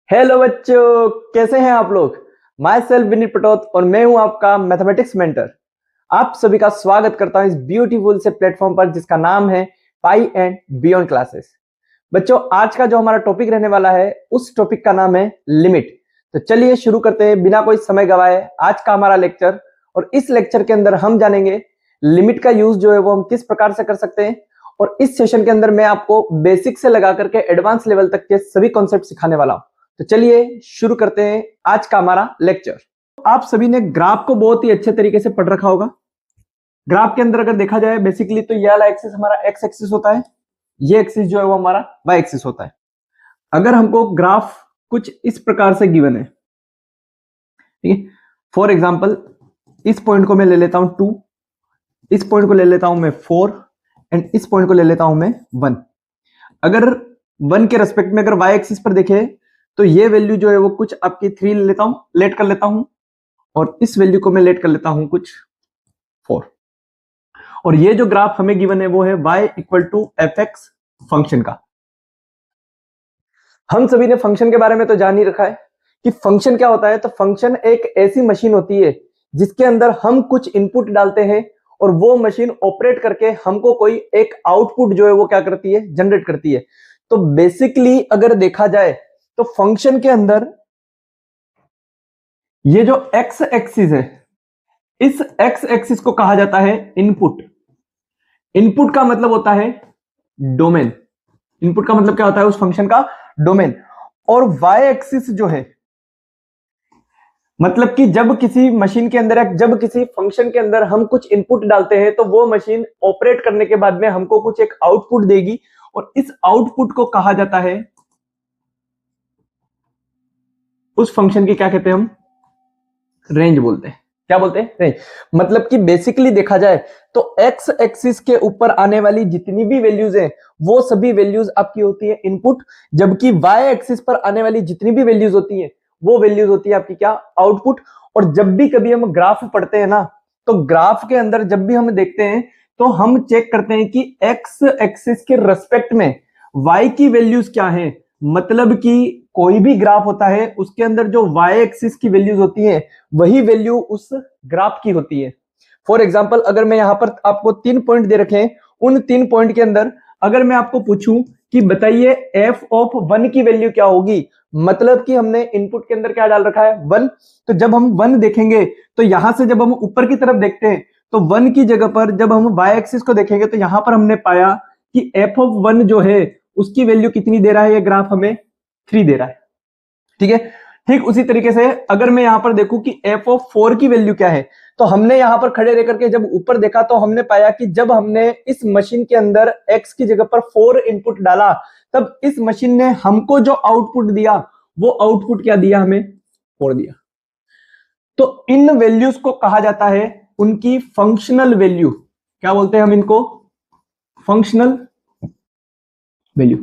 Hello बच्चों, कैसे हैं आप लोग। माई सेल्फ विनीत पटौत और मैं हूं आपका मैथमेटिक्स मेंटर। आप सभी का स्वागत करता हूं इस ब्यूटीफुल से प्लेटफॉर्म पर जिसका नाम है पाई एंड बियॉन्ड क्लासेस। बच्चों, आज का जो हमारा टॉपिक रहने वाला है उस टॉपिक का नाम है लिमिट। तो चलिए शुरू करते हैं बिना कोई समय गवाए आज का हमारा लेक्चर। और इस लेक्चर के अंदर हम जानेंगे लिमिट का यूज जो है वो हम किस प्रकार से कर सकते हैं। और इस सेशन के अंदर मैं आपको बेसिक से लगा करके एडवांस लेवल तक के सभी कॉन्सेप्ट सिखाने वाला हूं। तो चलिए शुरू करते हैं आज का हमारा लेक्चर। आप सभी ने ग्राफ को बहुत ही अच्छे तरीके से पढ़ रखा होगा। ग्राफ के अंदर अगर देखा जाए बेसिकली तो ये वाला एक्सिस हमारा एक्स एक्सिस होता है, ये एक्सिस जो है वो हमारा वाई एक्सिस होता है। अगर हमको ग्राफ कुछ इस प्रकार से गिवन है, ठीक है, फॉर एग्जांपल इस पॉइंट को मैं ले लेता हूं 2, इस पॉइंट को ले लेता हूं मैं 4 एंड इस पॉइंट को ले लेता हूं मैं 1। अगर 1 के रेस्पेक्ट में अगर वाई एक्सिस पर देखें तो ये वैल्यू जो है वो कुछ आपकी 3 ले लेता हूं, लेट कर लेता हूं, और इस वैल्यू को मैं लेट कर लेता हूं कुछ 4। और ये जो ग्राफ हमें गिवन है वो है y equal to F X function का। हम सभी ने फंक्शन के बारे में तो जान ही रखा है कि फंक्शन क्या होता है। तो फंक्शन एक ऐसी मशीन होती है जिसके अंदर हम कुछ इनपुट डालते हैं और वो मशीन ऑपरेट करके हमको कोई एक आउटपुट जो है वो क्या करती है, जनरेट करती है। तो बेसिकली अगर देखा जाए तो फंक्शन के अंदर ये जो एक्स एक्सिस है, इस एक्स एक्सिस को कहा जाता है इनपुट। इनपुट का मतलब होता है डोमेन। इनपुट का मतलब क्या होता है, उस फंक्शन का डोमेन। और वाई एक्सिस जो है मतलब कि जब किसी मशीन के अंदर, जब किसी फंक्शन के अंदर हम कुछ इनपुट डालते हैं तो वो मशीन ऑपरेट करने के बाद में हमको कुछ एक आउटपुट देगी और इस आउटपुट को कहा जाता है, उस फंक्शन की क्या कहते हैं हम, रेंज बोलते हैं। क्या बोलते हैं, रेंज। मतलब कि बेसिकली देखा जाए तो एक्स एक्सिस के ऊपर आने वाली जितनी भी वैल्यूज हैं वो सभी वैल्यूज आपकी होती है इनपुट, जबकि वाई एक्सिस पर आने वाली जितनी भी वैल्यूज होती है वो वैल्यूज होती है आपकी क्या, आउटपुट। और जब भी कभी हम ग्राफ पढ़ते हैं ना, तो ग्राफ के अंदर जब भी हम देखते हैं तो हम चेक करते हैं कि एक्स एक्सिस के रेस्पेक्ट में वाई की वैल्यूज क्या है। मतलब कि कोई भी ग्राफ होता है उसके अंदर जो वाई एक्सिस की वैल्यूज होती है वही वैल्यू उस ग्राफ की होती है। फॉर एग्जाम्पल अगर मैं यहां पर आपको 3 पॉइंट दे रखे हैं, उन 3 पॉइंट के अंदर अगर मैं आपको पूछूं कि बताइए एफ ऑफ 1 की वैल्यू क्या होगी, मतलब कि हमने इनपुट के अंदर क्या डाल रखा है, 1। तो जब हम 1 देखेंगे तो यहां से जब हम ऊपर की तरफ देखते हैं तो 1 की जगह पर जब हम वाई एक्सिस को देखेंगे तो यहां पर हमने पाया कि एफ ऑफ 1 जो है उसकी वैल्यू कितनी दे रहा है, ये ग्राफ हमें 3 दे रहा है। ठीक है, ठीक उसी तरीके से अगर मैं यहां पर देखूं कि एफ ऑफ 4 की वैल्यू क्या है, तो हमने यहां पर खड़े रह करके जब ऊपर देखा तो हमने पाया कि जब हमने इस मशीन के अंदर x की जगह पर 4 इनपुट डाला तब इस मशीन ने हमको जो आउटपुट दिया वो आउटपुट क्या दिया, हमें 4 दिया। तो इन वैल्यूज को कहा जाता है उनकी फंक्शनल वैल्यू। क्या बोलते हैं हम इनको, फंक्शनल वैल्यू।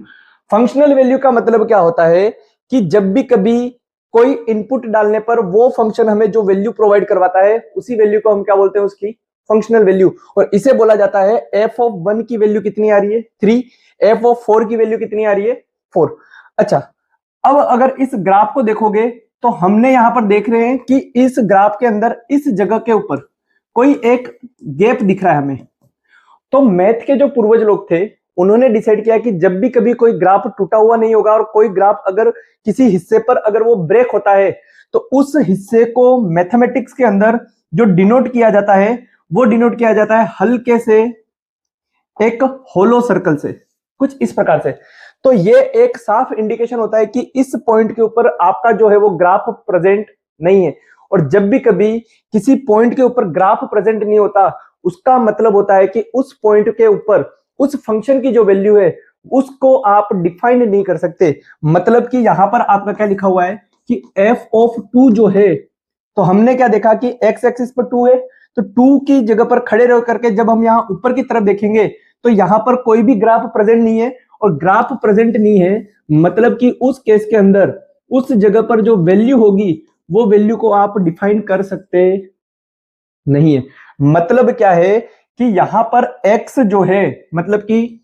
फंक्शनल वैल्यू का मतलब क्या होता है कि जब भी कभी कोई इनपुट डालने पर वो फंक्शन हमें जो वैल्यू प्रोवाइड करवाता है उसी वैल्यू को हम क्या बोलते हैं, उसकी फंक्शनल वैल्यू। और इसे बोला जाता है एफ ऑफ 1 की वैल्यू कितनी आ रही है, 3। एफ ऑफ 4 की वैल्यू कितनी आ रही है, 4। अच्छा, अब अगर इस ग्राफ को देखोगे तो हमने यहां पर देख रहे हैं कि इस ग्राफ के अंदर इस जगह के ऊपर कोई एक गैप दिख रहा है हमें। तो मैथ के जो पूर्वज लोग थे उन्होंने डिसाइड किया कि जब भी कभी कोई ग्राफ टूटा हुआ नहीं होगा और कोई ग्राफ अगर किसी हिस्से पर अगर वो ब्रेक होता है तो उस हिस्से को मैथमेटिक्स के अंदर जो डिनोट किया जाता है वो डिनोट किया जाता है हल्के से एक होलो सर्कल से, कुछ इस प्रकार से। तो ये एक साफ इंडिकेशन होता है कि इस पॉइंट के ऊपर आपका जो है वो ग्राफ प्रेजेंट नहीं है। और जब भी कभी किसी पॉइंट के ऊपर ग्राफ प्रेजेंट नहीं होता उसका मतलब होता है कि उस पॉइंट के ऊपर उस फंक्शन की जो वैल्यू है उसको आप डिफाइन नहीं कर सकते। मतलब कि यहां पर आपका क्या लिखा हुआ है कि एफ ऑफ 2 जो है, तो हमने क्या देखा कि एक्स एक्सिस पर 2 है, तो 2 की जगह पर खड़े रह करके जब हम यहां ऊपर की तरफ देखेंगे तो यहां पर कोई भी ग्राफ प्रेजेंट नहीं है। और ग्राफ प्रेजेंट नहीं है मतलब कि उस केस के अंदर उस जगह पर जो वैल्यू होगी वो वैल्यू को आप डिफाइन कर सकते नहीं है। मतलब क्या है कि यहां पर x जो है, मतलब कि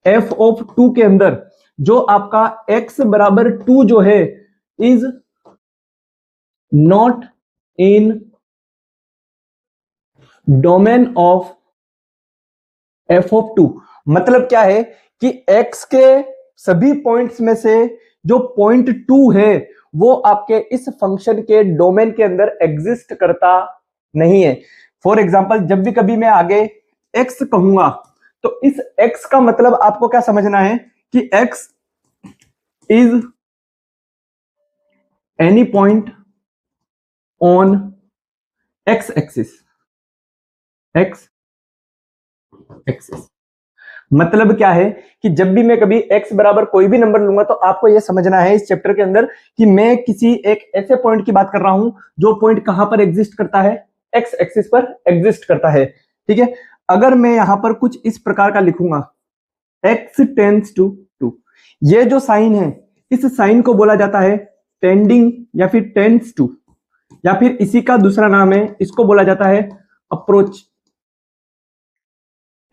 f ऑफ 2 के अंदर जो आपका x बराबर 2 जो है, is not in domain of F of two. मतलब क्या है कि x के सभी पॉइंट्स में से जो पॉइंट 2 है वो आपके इस फंक्शन के डोमेन के अंदर एग्जिस्ट करता नहीं है। फॉर एग्जाम्पल, जब भी कभी मैं आगे x कहूंगा तो इस x का मतलब आपको क्या समझना है कि x is any point on x axis. x axis मतलब क्या है कि जब भी मैं कभी x बराबर कोई भी नंबर लूंगा तो आपको यह समझना है इस चैप्टर के अंदर कि मैं किसी एक ऐसे पॉइंट की बात कर रहा हूं जो पॉइंट कहां पर एग्जिस्ट करता है, x एक्सिस पर एग्जिस्ट करता है। ठीक है, अगर मैं यहां पर कुछ इस प्रकार का लिखूंगा x टेंड्स टू 2, ये जो साइन है इस साइन को बोला जाता है टेंडिंग या फिर टेंड्स टू, या फिर इसी का दूसरा नाम है, इसको बोला जाता है अप्रोच।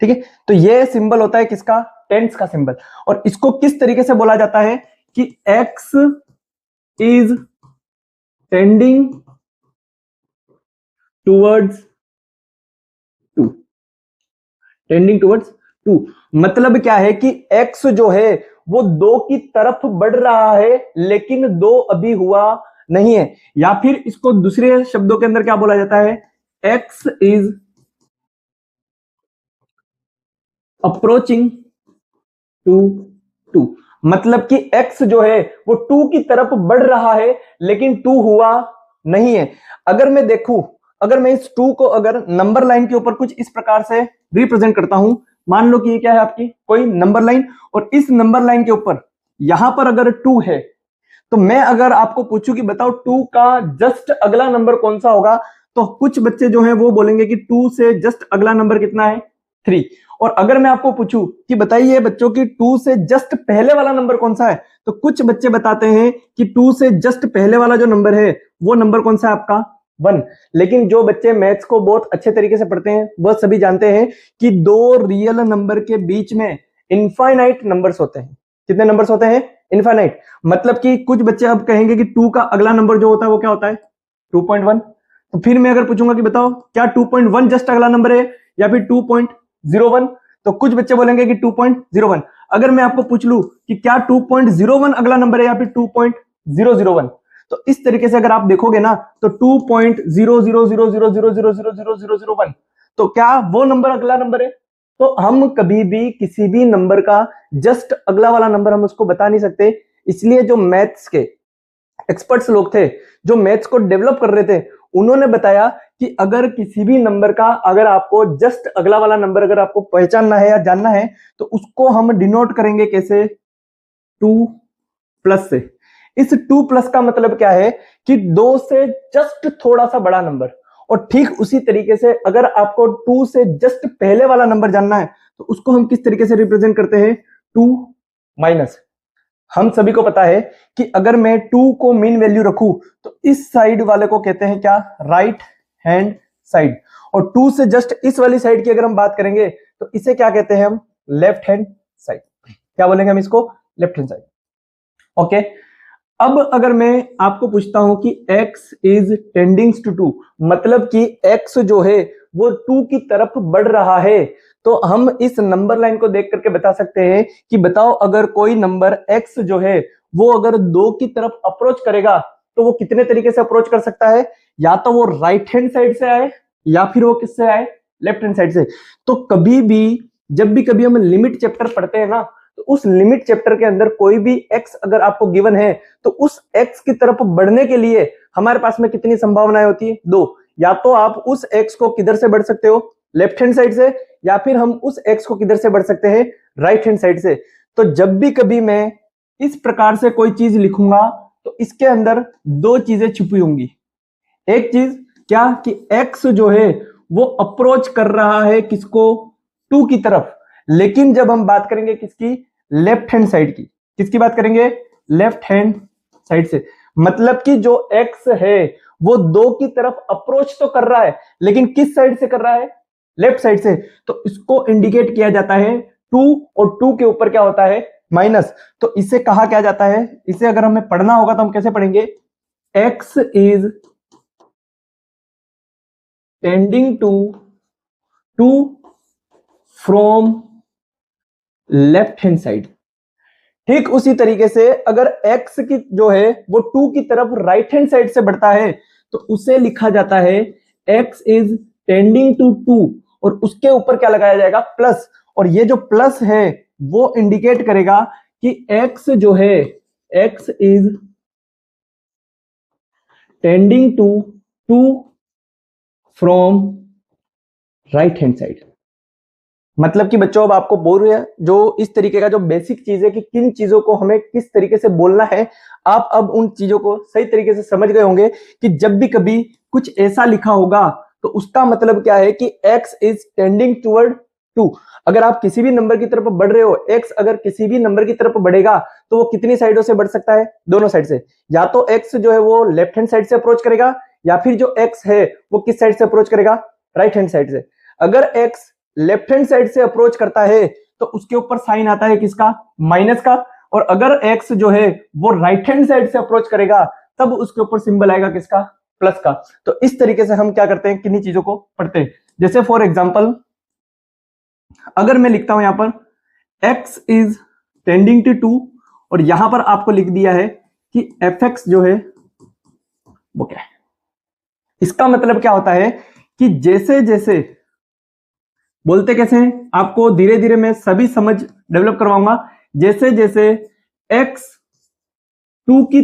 ठीक है, तो ये सिंबल होता है किसका, टेंस का सिंबल। और इसको किस तरीके से बोला जाता है कि x is tending towards 2, tending towards 2। मतलब क्या है कि x जो है वो 2 की तरफ बढ़ रहा है लेकिन 2 अभी हुआ नहीं है। या फिर इसको दूसरे शब्दों के अंदर क्या बोला जाता है, x इज अप्रोचिंग टू 2। मतलब कि x जो है वो 2 की तरफ बढ़ रहा है लेकिन 2 हुआ नहीं है। अगर मैं देखूं, अगर मैं इस 2 को अगर नंबर लाइन के ऊपर कुछ इस प्रकार से रिप्रेजेंट करता हूं, मान लो कि ये क्या है आपकी कोई नंबर लाइन, और इस नंबर लाइन के ऊपर यहां पर अगर 2 है तो मैं अगर आपको पूछूं कि बताओ 2 का जस्ट अगला नंबर कौन सा होगा, तो कुछ बच्चे जो हैं वो बोलेंगे कि 2 से जस्ट अगला नंबर कितना है, 3। और अगर मैं आपको पूछूं कि बताइए बच्चों की 2 से जस्ट पहले वाला नंबर कौन सा है, तो कुछ बच्चे बताते हैं कि 2 से जस्ट पहले वाला जो नंबर है वो नंबर कौन सा है आपका, 1। लेकिन जो बच्चे मैथ्स को बहुत अच्छे तरीके से पढ़ते हैं वह सभी जानते हैं कि 2 रियल नंबर के बीच में इनफाइनाइट नंबर्स होते हैं। कितने नंबर्स होते हैं, इनफाइनाइट। मतलब कि कुछ बच्चे अब कहेंगे कि 2 का अगला नंबर जो होता है वो क्या होता है, 2.1। तो फिर मैं अगर पूछूंगा कि बताओ क्या 2.1 जस्ट अगला नंबर है या फिर 2.01, तो कुछ बच्चे बोलेंगे कि 2.01। अगर मैं आपको पूछ लूं कि क्या 2.01 अगला नंबर है या फिर 2.001, तो इस तरीके से अगर आप देखोगे ना तो 2.00000000001, तो क्या वो नंबर अगला नंबर है। तो हम कभी भी किसी भी नंबर का जस्ट अगला वाला नंबर हम उसको बता नहीं सकते। इसलिए जो मैथ्स के एक्सपर्ट्स लोग थे, जो मैथ्स को डेवलप कर रहे थे, उन्होंने बताया कि अगर किसी भी नंबर का अगर आपको जस्ट अगला वाला नंबर अगर आपको पहचानना है या जानना है तो उसको हम डिनोट करेंगे कैसे, 2 प्लस से। इस 2 प्लस का मतलब क्या है कि 2 से जस्ट थोड़ा सा बड़ा नंबर। और ठीक उसी तरीके से अगर आपको 2 से जस्ट पहले वाला नंबर जानना है तो उसको हम किस तरीके से रिप्रेजेंट करते हैं, 2 माइनस। हम सभी को पता है कि अगर मैं 2 को मीन वैल्यू रखूं तो इस साइड वाले को कहते हैं क्या, राइट हैंड साइड। और 2 से जस्ट इस वाली साइड की अगर हम बात करेंगे तो इसे क्या कहते हैं हम, लेफ्ट हैंड साइड। क्या बोलेंगे हम इसको, लेफ्ट हैंड साइड। ओके, अब अगर मैं आपको पूछता हूं कि x इज टेंडिंग टू 2, मतलब कि x जो है वो 2 की तरफ बढ़ रहा है, तो हम इस नंबर लाइन को देख करके बता सकते हैं कि बताओ अगर कोई नंबर x जो है वो अगर 2 की तरफ अप्रोच करेगा तो वो कितने तरीके से अप्रोच कर सकता है, या तो वो राइट हैंड साइड से आए या फिर वो किससे आए, लेफ्ट हैंड साइड से। तो कभी भी जब भी कभी हम लिमिट चैप्टर पढ़ते हैं ना, तो उस लिमिट चैप्टर के अंदर कोई भी x अगर आपको गिवन है तो उस x की तरफ बढ़ने के लिए हमारे पास में कितनी संभावनाएं होती है, 2। या तो आप उस x को किधर से बढ़ सकते हो, लेफ्ट हैंड साइड से, या फिर हम उस x को किधर से बढ़ सकते हैं, राइट हैंड साइड से। तो जब भी कभी मैं इस प्रकार से कोई चीज लिखूंगा तो इसके अंदर 2 चीजें छुपी होंगी। एक चीज क्या कि x जो है वो अप्रोच कर रहा है किसको, 2 की तरफ। लेकिन जब हम बात करेंगे किसकी, लेफ्ट हैंड साइड की, किसकी बात करेंगे, लेफ्ट हैंड साइड से, मतलब कि जो x है वो 2 की तरफ अप्रोच तो कर रहा है लेकिन किस साइड से कर रहा है, लेफ्ट साइड से। तो इसको इंडिकेट किया जाता है 2, और 2 के ऊपर क्या होता है, माइनस, तो इसे कहा क्या जाता है, इसे अगर हमें पढ़ना होगा तो हम कैसे पढ़ेंगे, x is tending to from left hand side. ठीक उसी तरीके से अगर x की जो है वो 2 की तरफ राइट हैंड साइड से बढ़ता है तो उसे लिखा जाता है x इज टेंडिंग टू 2, और उसके ऊपर क्या लगाया जाएगा, प्लस, और ये जो प्लस है वो इंडिकेट करेगा कि x जो है x is tending to from right hand side. मतलब कि बच्चों अब आपको बोल रहे हैं जो इस तरीके का जो बेसिक चीज है कि किन चीजों को हमें किस तरीके से बोलना है, आप अब उन चीजों को सही तरीके से समझ गए होंगे कि जब भी कभी कुछ ऐसा लिखा होगा तो उसका मतलब क्या है कि x इज टेंडिंग टुवर्ड 2। अगर आप किसी भी नंबर की तरफ बढ़ रहे हो, x अगर किसी भी नंबर की तरफ बढ़ेगा तो वो कितनी साइडों से बढ़ सकता है, दोनों साइड से। या तो x जो है वो लेफ्ट हैंड साइड से अप्रोच करेगा, या फिर जो x है वो किस साइड से अप्रोच करेगा, राइट हैंड साइड से। अगर x लेफ्ट हैंड साइड से अप्रोच करता है तो उसके ऊपर साइन आता है किसका, माइनस का, और अगर x जो है वो राइट हैंड साइड से अप्रोच करेगा तब उसके ऊपर सिंबल आएगा किसका, प्लस का। तो इस तरीके से हम क्या करते हैं, किन्हीं चीजों को पढ़ते हैं। जैसे फॉर एग्जांपल अगर मैं लिखता हूं यहां पर x इज टेंडिंग टू 2 और यहां पर आपको लिख दिया है कि fx जो है वो क्या है, इसका मतलब क्या होता है कि जैसे जैसे बोलते कैसे हैं, आपको धीरे धीरे मैं सभी समझ डेवलप करवाऊंगा। जैसे जैसे x 2 की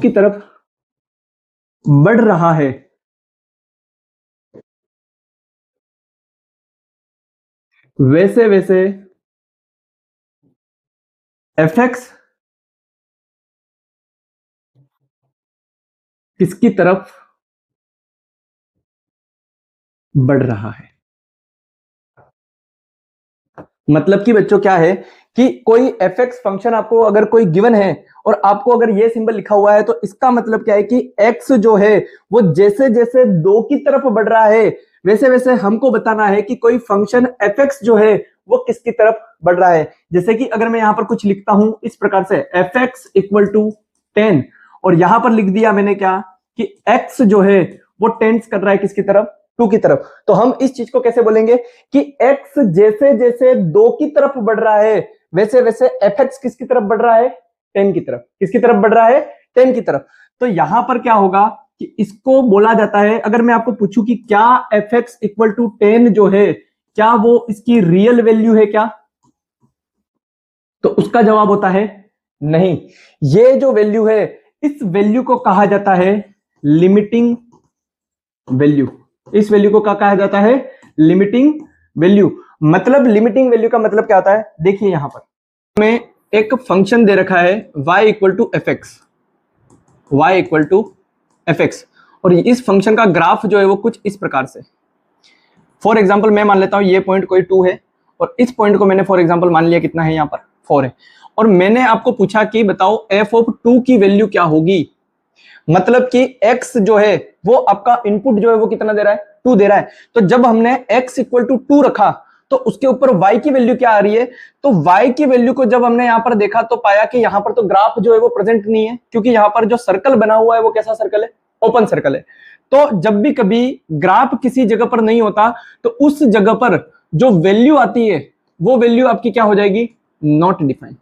तरफ बढ़ रहा है वैसे वैसे fx किसकी तरफ बढ़ रहा है। मतलब कि बच्चों क्या है कि कोई fx फंक्शन आपको अगर कोई गिवन है और आपको अगर ये सिंबल लिखा हुआ है तो इसका मतलब क्या है कि x जो है वो जैसे जैसे 2 की तरफ बढ़ रहा है वैसे वैसे हमको बताना है कि कोई फंक्शन fx जो है वो किसकी तरफ बढ़ रहा है। जैसे कि अगर मैं यहां पर कुछ लिखता हूं इस प्रकार से fx इक्वल टू 10, और यहां पर लिख दिया मैंने क्या कि x जो है वो टेंड्स कर रहा है किसकी तरफ, 2 की तरफ। तो हम इस चीज को कैसे बोलेंगे कि x जैसे जैसे 2 की तरफ बढ़ रहा है वैसे वैसे fx किसकी तरफ बढ़ रहा है, 10 की तरफ। किसकी तरफ बढ़ रहा है, 10 की तरफ। तो यहां पर क्या होगा कि इसको बोला जाता है, अगर मैं आपको पूछूं कि क्या fx इक्वल टू 10 जो है क्या वो इसकी रियल वैल्यू है क्या, तो उसका जवाब होता है नहीं। ये जो वैल्यू है इस वैल्यू को कहा जाता है लिमिटिंग वैल्यू। इस वैल्यू को क्या कहा जाता है, लिमिटिंग वैल्यू। मतलब लिमिटिंग वैल्यू का मतलब क्या होता है, देखिए यहां पर हमें एक फंक्शन दे रखा है y equal to F X, Y equal to F X, और इस फंक्शन का ग्राफ जो है वो कुछ इस प्रकार से। फॉर एग्जाम्पल मैं मान लेता हूं ये पॉइंट कोई 2 है और इस पॉइंट को मैंने फॉर एग्जाम्पल मान लिया कितना है, यहां पर 4 है, और मैंने आपको पूछा कि बताओ एफ ऑफ 2 की वैल्यू क्या होगी। मतलब कि x जो है वो आपका इनपुट जो है वो कितना दे रहा है, 2 दे रहा है। तो जब हमने x इक्वल टू 2 रखा तो उसके ऊपर y की वैल्यू क्या आ रही है, तो y की वैल्यू को जब हमने यहां पर देखा तो पाया कि यहां पर तो ग्राफ जो है वो प्रेजेंट नहीं है, क्योंकि यहां पर जो सर्कल बना हुआ है वो कैसा सर्कल है, ओपन सर्कल है। तो जब भी कभी ग्राफ किसी जगह पर नहीं होता तो उस जगह पर जो वैल्यू आती है वो वैल्यू आपकी क्या हो जाएगी, नॉट डिफाइंड।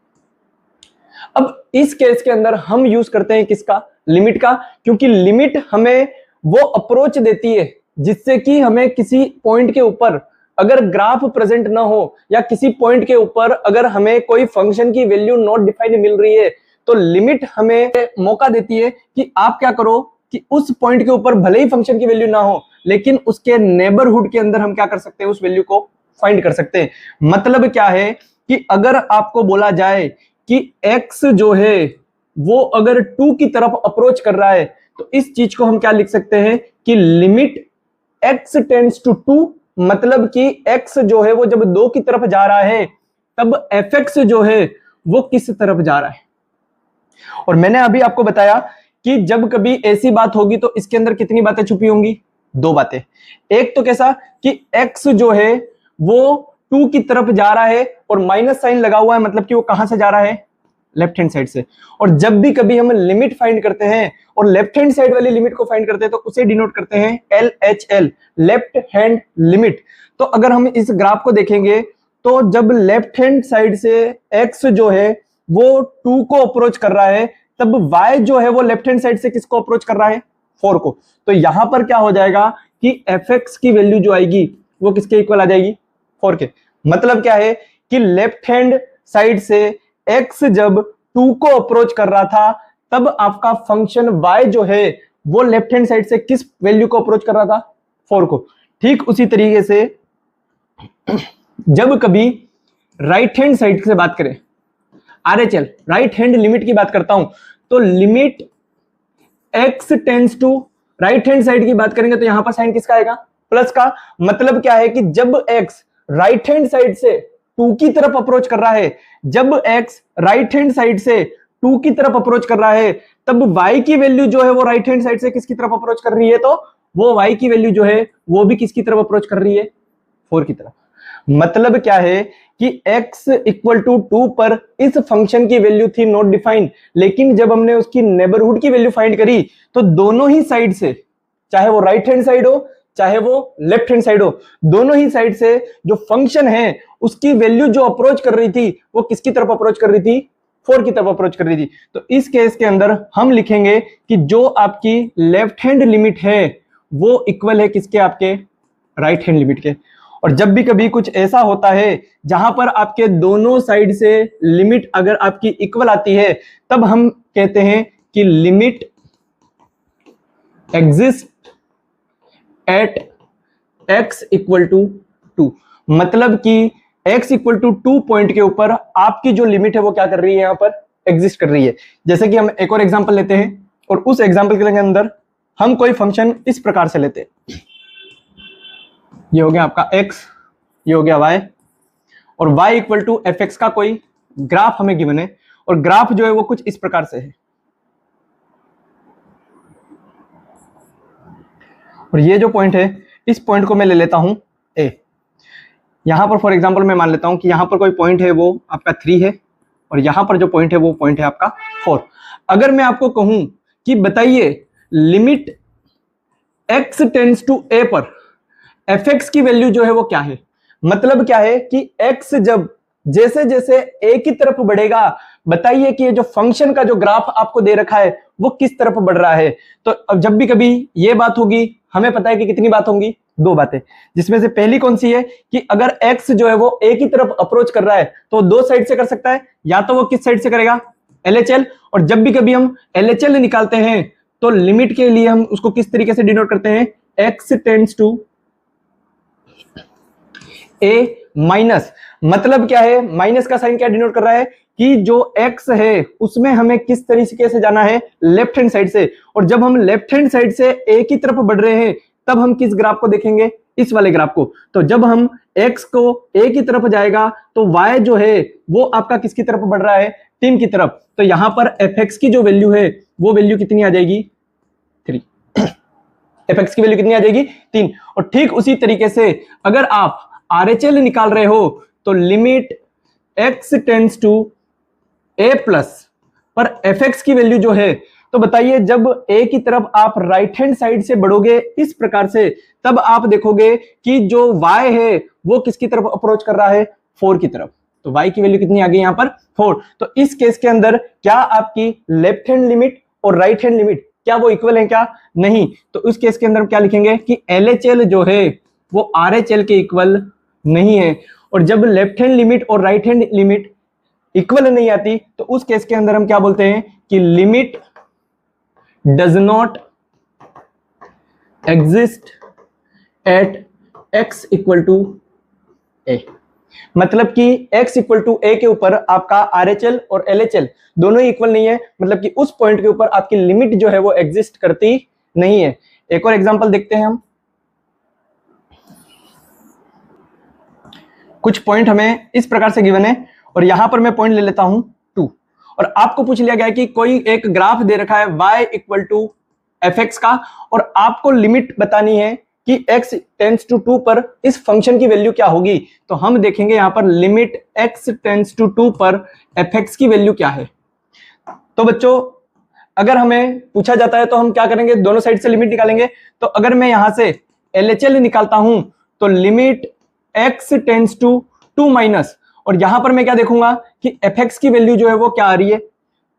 अब इस केस के अंदर हम यूज करते हैं किसका, लिमिट का, क्योंकि लिमिट हमें वो अप्रोच देती है जिससे कि हमें किसी पॉइंट के ऊपर अगर ग्राफ प्रेजेंट ना हो या किसी पॉइंट के ऊपर अगर हमें कोई फंक्शन की वैल्यू नॉट डिफाइंड मिल रही है तो लिमिट हमें मौका देती है कि आप क्या करो कि उस पॉइंट के ऊपर भले ही फंक्शन की वैल्यू ना हो लेकिन उसके नेबरहुड के अंदर हम क्या कर सकते हैं, उस वैल्यू को फाइंड कर सकते हैं। मतलब क्या है कि अगर आपको बोला जाए कि x जो है वो अगर 2 की तरफ अप्रोच कर रहा है तो इस चीज को हम क्या लिख सकते हैं कि लिमिट x टेंड्स टू 2, मतलब कि x जो है वो जब 2 की तरफ जा रहा है तब fx जो है वो किस तरफ जा रहा है। और मैंने अभी आपको बताया कि जब कभी ऐसी बात होगी तो इसके अंदर कितनी बातें छुपी होंगी, 2 बातें। एक तो कैसा कि x जो है वो टू की तरफ जा रहा है और माइनस साइन लगा हुआ है, मतलब कि वो कहां से जा रहा है, लेफ्ट हैंड साइड से। और जब भी कभी हम लिमिट फाइंड करते हैं और लेफ्ट हैंड साइड वाली लिमिट को फाइंड करते हैं तो उसे डिनोट करते हैं LHL, लेफ्ट हैंड लिमिट। तो अगर हम इस ग्राफ को देखेंगे तो जब लेफ्ट हैंड साइड से x जो है वो 2 को अप्रोच कर रहा है, तब y जो है वो लेफ्ट हैंड साइड से किसको अप्रोच कर रहा है, 4 को। तो यहां पर क्या हो जाएगा कि fx की वैल्यू जो आएगी वो किसके इक्वल आ जाएगी, 4 के। मतलब क्या है कि लेफ्ट हैंड साइड से x जब 2 को अप्रोच कर रहा था तब आपका फंक्शन y जो है वो लेफ्ट हैंड साइड से किस वैल्यू को अप्रोच कर रहा था, 4 को। ठीक उसी तरीके से जब कभी राइट हैंड साइड से बात करें, RHL राइट हैंड लिमिट की बात करता हूं, तो limit x tends to right hand side की बात करेंगे तो यहां पर साइन किसका आएगा, प्लस का। मतलब क्या है कि जब x राइट हैंड साइड से 2 की तरफ अप्रोच कर रहा है, जब x राइट हैंड साइड से 2 की तरफ अप्रोच कर रहा है, तब y की वैल्यू जो है वो राइट हैंड साइड से किसकी तरफ अप्रोच कर रही है, तो वो y की वैल्यू जो है वो भी किसकी तरफ अप्रोच कर रही है, 4 की तरफ। मतलब क्या है कि x इक्वल टू 2 पर इस फंक्शन की वैल्यू थी नॉट डिफाइंड, लेकिन जब हमने उसकी नेबरहुड की वैल्यू फाइंड करी तो दोनों ही साइड से, चाहे वो राइट हैंड साइड हो चाहे वो लेफ्ट हैंड साइड हो, दोनों ही साइड से जो फंक्शन है उसकी वैल्यू जो अप्रोच कर रही थी वो किसकी तरफ अप्रोच कर रही थी, 4 की तरफ अप्रोच कर रही थी। तो इस केस के अंदर हम लिखेंगे कि जो आपकी लेफ्ट हैंड लिमिट है वो इक्वल है किसके, आपके राइट हैंड लिमिट के। और जब भी कभी कुछ ऐसा होता है जहां पर आपके दोनों साइड से लिमिट अगर आपकी इक्वल आती है तब हम कहते हैं कि limit exist at x equal to 2। मतलब कि x इक्वल टू 2 पॉइंट के ऊपर आपकी जो लिमिट है वो क्या कर रही है, यहां पर एग्जिस्ट कर रही है। जैसे कि हम एक और एग्जांपल लेते हैं और उस एग्जांपल के अंदर हम कोई फंक्शन इस प्रकार से लेते हैं, ये हो गया आपका x, ये हो गया y, और y इक्वल टू fx का कोई ग्राफ हमें गिवन है, और ग्राफ जो है वो कुछ इस प्रकार से है। और ये जो पॉइंट है इस पॉइंट को मैं ले लेता हूं a। यहां पर फॉर एग्जांपल मैं मान लेता हूं कि यहां पर कोई पॉइंट है वो आपका 3 है और यहां पर जो पॉइंट है वो पॉइंट है आपका 4। अगर मैं आपको कहूं कि बताइए limit x tends to a पर fx की वैल्यू जो है वो क्या है, मतलब क्या है कि x जब जैसे जैसे a की तरफ बढ़ेगा, बताइए कि ये जो फंक्शन का जो ग्राफ आपको दे रखा है वो किस तरफ बढ़ रहा है। तो अब जब भी कभी ये बात होगी, हमें पता है कि कितनी बात होंगी, 2 बातें, जिसमें से पहली कौन सी है कि अगर x जो है वो a की तरफ अप्रोच कर रहा है तो 2 साइड से कर सकता है, या तो वो किस साइड से करेगा, LHL। और जब भी कभी हम LHL निकालते हैं तो लिमिट के लिए हम उसको किस तरीके से डिनोट करते हैं, x tends to a minus. मतलब क्या है, माइनस का साइन क्या डिनोट कर रहा है कि जो x है उसमें हमें किस तरीके से जाना है, लेफ्ट हैंड साइड से। और जब हम लेफ्ट हैंड साइड से a की तरफ बढ़ रहे हैं तब हम किस ग्राफ को देखेंगे, इस वाले ग्राफ को। तो जब हम x को a की तरफ जाएगा तो y जो है वो आपका किसकी तरफ बढ़ रहा है, 3 की तरफ। तो यहां पर fx की जो वैल्यू है वो वैल्यू कितनी आ जाएगी, 3। fx की वैल्यू कितनी आ जाएगी, 3। और ठीक उसी तरीके से अगर आप RHL निकाल रहे हो तो limit x tends to a plus पर fx की वैल्यू जो है, तो बताइए जब a की तरफ आप राइट हैंड साइड से बढ़ोगे इस प्रकार से, तब आप देखोगे कि जो y है वो किसकी तरफ अप्रोच कर रहा है, 4 की तरफ। तो y की वैल्यू कितनी आ गई यहां पर, 4। तो इस केस के अंदर क्या आपकी लेफ्ट हैंड लिमिट और राइट हैंड लिमिट क्या वो इक्वल है, क्या नहीं। तो उस केस के अंदर क्या लिखेंगे कि LHL जो है वो RHL के इक्वल नहीं है। और जब लेफ्ट हैंड लिमिट और राइट हैंड लिमिट इक्वल नहीं आती तो उस केस के अंदर हम क्या बोलते हैं कि limit does not exist at x equal to a। मतलब कि x इक्वल टू a के ऊपर आपका RHL और LHL दोनों ही इक्वल नहीं है, मतलब कि उस पॉइंट के ऊपर आपकी लिमिट जो है वो एग्जिस्ट करती नहीं है। एक और एग्जांपल देखते हैं हम। कुछ पॉइंट हमें इस प्रकार से गिवन है और यहां पर मैं पॉइंट ले लेता हूं 2, और आपको पूछ लिया गया है कि कोई एक ग्राफ दे रखा है y इक्वल टू fx का, और आपको लिमिट बतानी है कि x टेंस टू 2 पर इस फंक्शन की वैल्यू क्या होगी, तो हम देखेंगे यहां पर लिमिट x टेंस टू 2 पर fx की वैल्यू क्या है। तो बच्चों अगर हमें पूछा जाता है तो हम क्या करेंगे, दोनों साइड से लिमिट निकालेंगे। तो अगर मैं यहां से LHL निकालता हूं तो limit x tends to 2 minus, और यहां पर मैं क्या देखूंगा कि fx की वैल्यू जो है वो क्या आ रही है।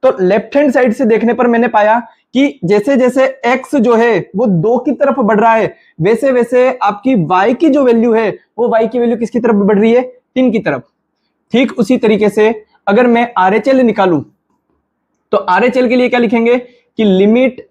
तो लेफ्ट हैंड साइड से देखने पर मैंने पाया कि जैसे जैसे x जो है वो 2 की तरफ बढ़ रहा है, वैसे वैसे आपकी y की जो वैल्यू है वो y की वैल्यू किसकी तरफ बढ़ रही है, 3 की तरफ। ठीक उसी तरीके से अगर मैं RHL निकालूं तो RHL के लिए क्या लिखेंगे कि limit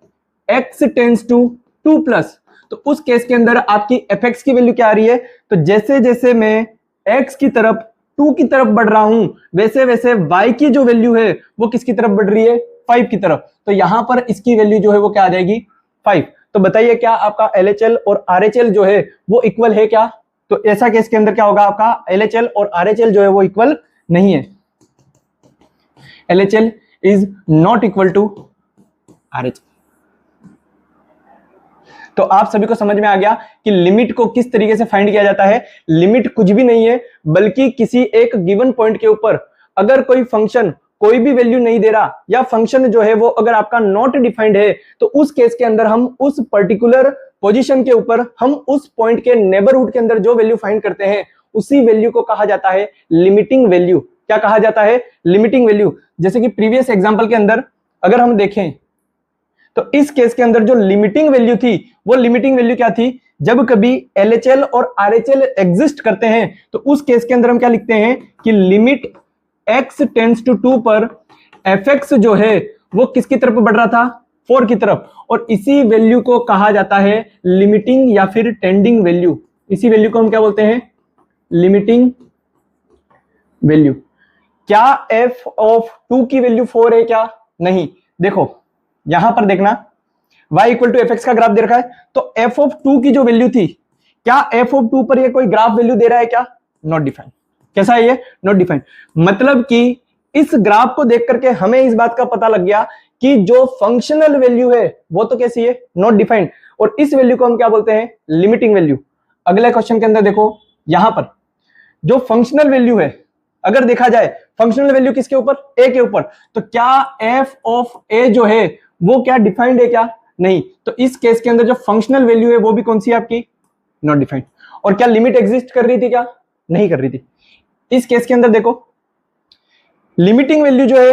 x tends to 2 plus, तो उस केस के अंदर आपकी fx की वैल्यू क्या आ रही है, तो जैसे जैसे मैं x की तरफ 2 की तरफ बढ़ रहा हूं वैसे वैसे y की जो वैल्यू है वो किसकी तरफ बढ़ रही है, 5 की तरफ। तो यहां पर इसकी वैल्यू जो है वो क्या आ जाएगी, 5। तो बताइए क्या आपका LHL और RHL जो है वो इक्वल है क्या, तो ऐसा केस के अंदर क्या होगा, आपका LHL और RHL जो है वो इक्वल नहीं है। LHL is not equal to RHL। तो आप सभी को समझ में आ गया कि लिमिट को किस तरीके से फाइंड किया जाता है। लिमिट कुछ भी नहीं है बल्कि किसी एक गिवन पॉइंट के ऊपर अगर कोई फंक्शन कोई भी वैल्यू नहीं दे रहा या फंक्शन जो है वो अगर आपका नॉट डिफाइंड है, तो उस केस के अंदर हम उस पर्टिकुलर पोजीशन के ऊपर हम उस पॉइंट के नेबरहुड के अंदर जो वैल्यू फाइंड करते हैं उसी वैल्यू को कहा जाता है लिमिटिंग वैल्यू। क्या कहा जाता है, लिमिटिंग वैल्यू। जैसे कि प्रीवियस एग्जांपल के अंदर अगर हम देखें तो इस केस के अंदर जो लिमिटिंग वैल्यू थी वो लिमिटिंग वैल्यू क्या थी, जब कभी LHL और RHL एग्जिस्ट करते हैं तो उस केस के अंदर हम क्या लिखते हैं कि लिमिट x टेंस टू 2 पर fx जो है वो किसकी तरफ बढ़ रहा था, 4 की तरफ, और इसी वैल्यू को कहा जाता है लिमिटिंग या फिर टेंडिंग वैल्यू। इसी वैल्यू को हम क्या बोलते हैं, लिमिटिंग वैल्यू। क्या f ऑफ 2 की वैल्यू 4 है क्या, नहीं। देखो यहां पर देखना y इक्वल टू fx का ग्राफ दे रखा है, तो f ऑफ 2 की जो वैल्यू थी, क्या f ऑफ 2 पर ये कोई ग्राफ वैल्यू दे रहा है क्या, नॉट डिफाइंड। कैसा है ये, नॉट डिफाइंड। मतलब कि इस ग्राफ को देख करके हमें इस बात का पता लग गया कि जो फंक्शनल वैल्यू है वो तो कैसी है, नॉट डिफाइंड, और इस वैल्यू को हम क्या बोलते हैं, लिमिटिंग वैल्यू। अगले क्वेश्चन के अंदर देखो, यहां पर जो फंक्शनल वैल्यू है अगर देखा जाए फंक्शनल वैल्यू किसके ऊपर, a के ऊपर, तो क्या f ऑफ a जो है वो क्या डिफाइंड है क्या, नहीं। तो इस केस के अंदर जो फंक्शनल वैल्यू है वो भी कौन सी है आपकी, नॉट डिफाइंड। और क्या लिमिट एग्जिस्ट कर रही थी क्या, नहीं कर रही थी। इस केस के अंदर देखो लिमिटिंग वैल्यू जो है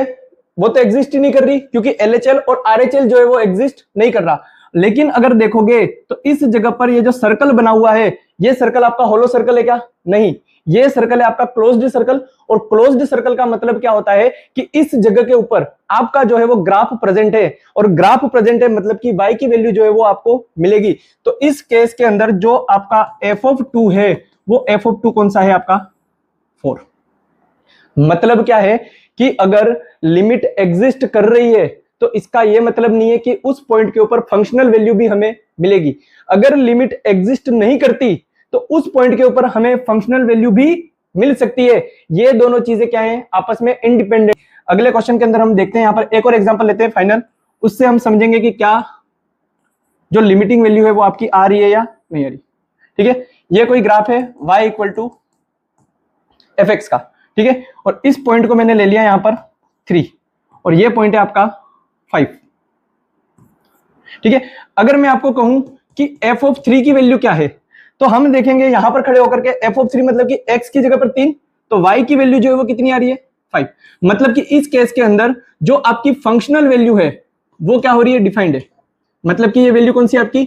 वो तो एग्जिस्ट ही नहीं कर रही क्योंकि LHL और RHL जो है वो एग्जिस्ट नहीं कर रहा। लेकिन अगर देखोगे तो इस जगह पर ये जो सर्कल बना हुआ है ये सर्कल आपका होलो सर्कल है क्या, नहीं। ये सर्कल है आपका क्लोज्ड सर्कल, और क्लोज्ड सर्कल का मतलब क्या होता है कि इस जगह के ऊपर आपका जो है वो ग्राफ प्रेजेंट है, और ग्राफ प्रेजेंट है मतलब कि y की वैल्यू जो है वो आपको मिलेगी। तो इस केस के अंदर जो आपका f ऑफ 2 है वो f ऑफ 2 कौन सा है आपका, 4। मतलब क्या है कि अगर लिमिट एग्जिस्ट कर रही है तो इसका यह मतलब नहीं है कि उस पॉइंट के ऊपर फंक्शनल वैल्यू भी हमें मिलेगी। अगर लिमिट एग्जिस्ट नहीं करती तो उस पॉइंट के ऊपर हमें फंक्शनल वैल्यू भी मिल सकती है। ये दोनों चीजें क्या हैं, आपस में इंडिपेंडेंट। अगले क्वेश्चन के अंदर हम देखते हैं, यहां पर एक और एग्जांपल लेते हैं फाइनल, उससे हम समझेंगे कि क्या जो लिमिटिंग वैल्यू है वो आपकी आ रही है या नहीं आ रही। ठीक है, ये कोई ग्राफ है y इक्वल टू fx का, ठीक है, और इस पॉइंट को मैंने ले लिया यहां पर 3 और ये पॉइंट है आपका 5। ठीक है, अगर मैं आपको कहूं कि f ऑफ 3 की वैल्यू क्या है तो हम देखेंगे यहां पर खड़े होकर के f ऑफ 3 मतलब कि x की जगह पर 3, तो y की वैल्यू जो है वो कितनी आ रही है, 5। मतलब कि इस केस के अंदर जो आपकी फंक्शनल वैल्यू है वो क्या हो रही है, डिफाइंड है। मतलब कि ये वैल्यू कौन सी है आपकी,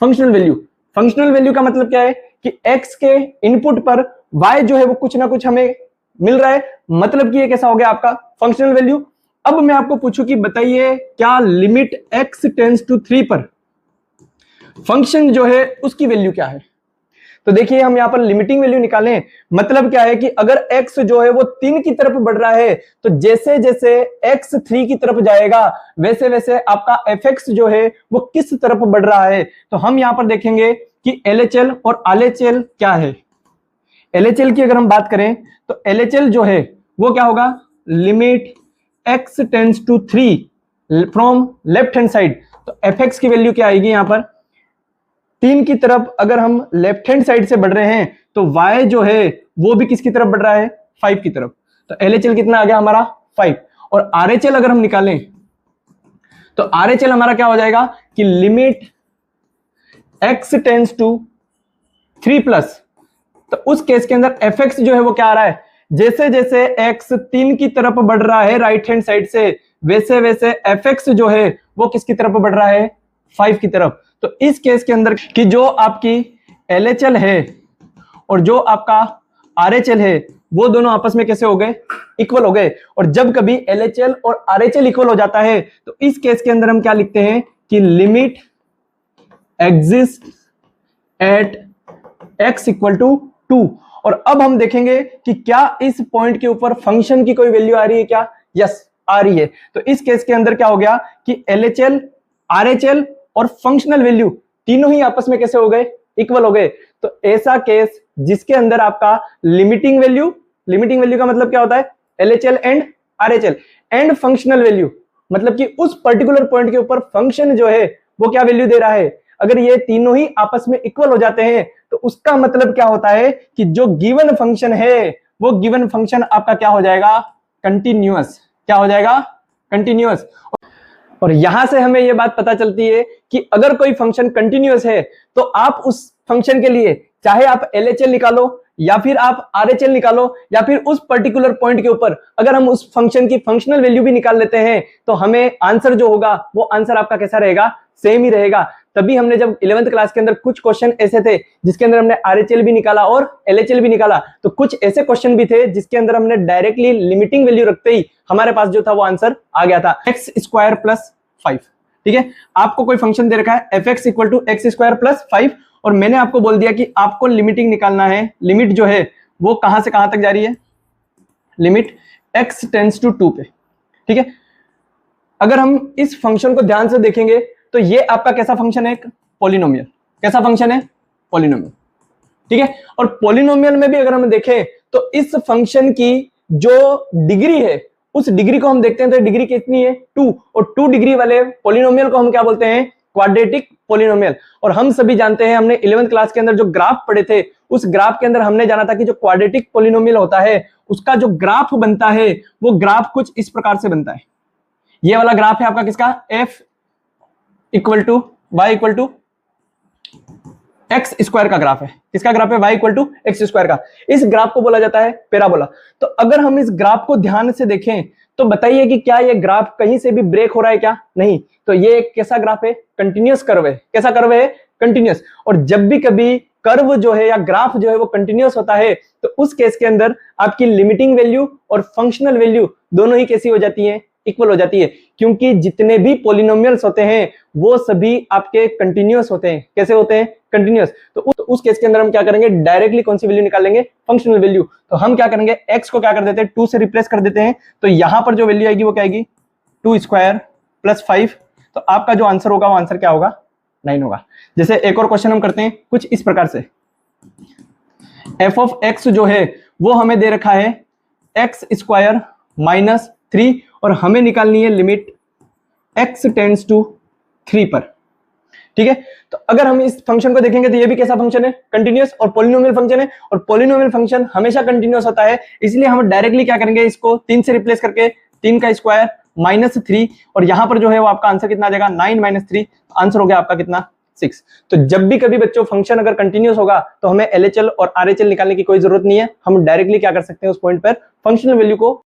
फंक्शनल वैल्यू। फंक्शनल वैल्यू का मतलब क्या है कि x के इनपुट पर y जो है वो कुछ ना कुछ हमें मिल रहा है, मतलब कि ये कैसा हो गया आपका फंक्शनल वैल्यू। अब मैं आपको पूछूं कि बताइए क्या लिमिट x टेंस टू 3 पर फंक्शन जो है उसकी वैल्यू क्या है। तो देखिए हम यहां पर लिमिटिंग वैल्यू निकालें, मतलब क्या है कि अगर x जो है वो 3 की तरफ बढ़ रहा है तो जैसे जैसे x 3 की तरफ जाएगा वैसे वैसे आपका fx जो है वो किस तरफ बढ़ रहा है। तो हम यहां पर देखेंगे कि LHL और RHL क्या है। LHL की अगर हम बात करें तो LHL जो है वो क्या होगा, limit x tends to 3 from left hand side, तो fx की वैल्यू क्या आएगी यहां पर, 3 की तरफ अगर हम लेफ्ट हैंड साइड से बढ़ रहे हैं तो y जो है वो भी किसकी तरफ बढ़ रहा है, 5 की तरफ। तो LHL कितना आ गया हमारा 5। और RHL अगर हम निकालें तो RHL हमारा क्या हो जाएगा कि limit x tends to 3 plus, तो उस केस के अंदर fx जो है वो क्या आ रहा है, जैसे जैसे x 3 की तरफ बढ़ रहा है राइट हैंड साइड से, वैसे वैसे fx जो है वो किसकी तरफ बढ़ रहा है, 5 की तरफ। तो इस केस के अंदर कि जो आपकी LHL है और जो आपका RHL है वो दोनों आपस में कैसे हो गए, इक्वल हो गए। और जब कभी LHL और RHL इक्वल हो जाता है तो इस केस के अंदर हम क्या लिखते हैं कि limit exist at x equal to 2। और अब हम देखेंगे कि क्या इस पॉइंट के ऊपर फंक्शन की कोई वैल्यू आ रही है क्या, यस आ रही है। तो इस केस के अंदर क्या हो गया कि LHL RHL और फंक्शनल वैल्यू तीनों ही आपस में कैसे हो गए, इक्वल हो गए। तो ऐसा केस जिसके अंदर आपका लिमिटिंग वैल्यू का मतलब क्या होता है, LHL and RHL and functional value, मतलब कि उस पर्टिकुलर पॉइंट के ऊपर फंक्शन जो है वो क्या वैल्यू दे रहा है, अगर ये तीनों ही आपस में इक्वल हो जाते हैं तो उसका मतलब क्या होता है कि जो गिवन फंक्शन है वो गिवन फंक्शन आपका क्या हो जाएगा, कंटिन्यूअस। क्या हो जाएगा, कंटिन्यूअस। और यहां से हमें यह बात पता चलती है कि अगर कोई फंक्शन कंटिन्यूअस है तो आप उस फंक्शन के लिए चाहे आप LHL निकालो या फिर आप RHL निकालो या फिर उस पर्टिकुलर पॉइंट के ऊपर अगर हम उस फंक्शन की फंक्शनल वैल्यू भी निकाल लेते हैं तो हमें आंसर जो होगा वो आंसर आपका कैसा रहेगा, सेम ही रहेगा। तभी हमने जब 11th क्लास के अंदर कुछ क्वेश्चन ऐसे थे जिसके अंदर हमने RHL भी निकाला और LHL भी निकाला, तो कुछ ऐसे क्वेश्चन भी थे जिसके अंदर हमने डायरेक्टली लिमिटिंग वैल्यू रखते ही हमारे पास जो था वो आंसर आ गया था, x स्क्वायर प्लस 5। ठीक है, आपको कोई फंक्शन दे रखा है fx equal to X square plus 5 और मैंने आपको बोल दिया कि आपको लिमिटिंग निकालना है। लिमिट जो है वो कहां से कहां तक जा रही है, लिमिट x टेंड्स टू 2 पे। ठीक है, अगर हम इस फंक्शन को ध्यान से देखेंगे तो ये आपका कैसा फंक्शन है, एक पॉलिनोमियल। कैसा फंक्शन है, पॉलिनोमियल। ठीक है, और पॉलिनोमियल में भी अगर हम देखें तो इस फंक्शन की जो डिग्री है उस डिग्री को हम देखते हैं तो डिग्री कितनी है, 2। और 2 डिग्री वाले पॉलिनोमियल को हम क्या बोलते हैं, क्वाड्रेटिक पॉलिनोमियल। और हम सभी जानते हैं, हमने 11th क्लास के अंदर जो ग्राफ पढ़े थे उस ग्राफ के अंदर हमने जाना था कि जो क्वाड्रेटिक पॉलिनोमियल होता है उसका जो ग्राफ बनता है वो ग्राफ कुछ इस प्रकार से बनता है। ये वाला ग्राफ है आपका किसका, f equal to Y equal to X square का ग्राफ है। किसका ग्राफ है, y equal to X square का। इस ग्राफ को बोला जाता है पैराबोला। तो अगर हम इस ग्राफ को ध्यान से देखें तो बताइए कि क्या ये ग्राफ कहीं से भी ब्रेक हो रहा है क्या, नहीं। तो ये एक कैसा ग्राफ है, कंटिन्यूअस कर्व है। कैसा कर्व है, कंटिन्यूअस। और जब भी कभी कर्व जो है या ग्राफ जो है वो कंटिन्यूअस होता है तो उस केस के अंदर आपकी लिमिटिंग वैल्यू और फंक्शनल वैल्यू दोनों ही कैसी हो जाती है, इक्वल हो जाती है। क्योंकि जितने भी पॉलिनोमियल्स होते हैं वो सभी आपके कंटिन्यूअस होते हैं। कैसे होते हैं, कंटिन्यूअस। तो उस केस के अंदर हम क्या करेंगे, डायरेक्टली कौन सी वैल्यू निकालेंगे, फंक्शनल वैल्यू। तो हम क्या करेंगे, x को क्या कर देते हैं, 2 से रिप्लेस कर देते हैं। तो यहां पर जो वैल्यू आएगी वो क्या आएगी, 2 स्क्वायर प्लस 5। तो आपका जो आंसर होगा वो आंसर क्या होगा, 9 होगा। जैसे एक और क्वेश्चन हम करते हैं कुछ इस प्रकार से, f ऑफ x जो है वो हमें दे रखा है x स्क्वायर माइनस 3 और हमें निकालनी है लिमिट x टेंड्स टू 3 पर। ठीक है, तो अगर हम इस फंक्शन को देखेंगे तो ये भी कैसा फंक्शन है, कंटिन्यूअस और पॉलिनोमियल फंक्शन है। और पॉलिनोमियल फंक्शन हमेशा कंटिन्यूअस होता है, इसलिए हम डायरेक्टली क्या करेंगे, इसको 3 से रिप्लेस करके 3 का स्क्वायर माइनस 3 और यहां पर जो है वो आपका आंसर कितना आ जाएगा, 9 माइनस 3। आंसर हो गया आपका कितना, 6। तो जब भी कभी बच्चों फंक्शन अगर कंटिन्यूअस होगा तो हमें LHL और RHL निकालने की कोई जरूरत नहीं है, हम डायरेक्टली क्या कर सकते हैं, उस पॉइंट पर फंक्शनल वैल्यू को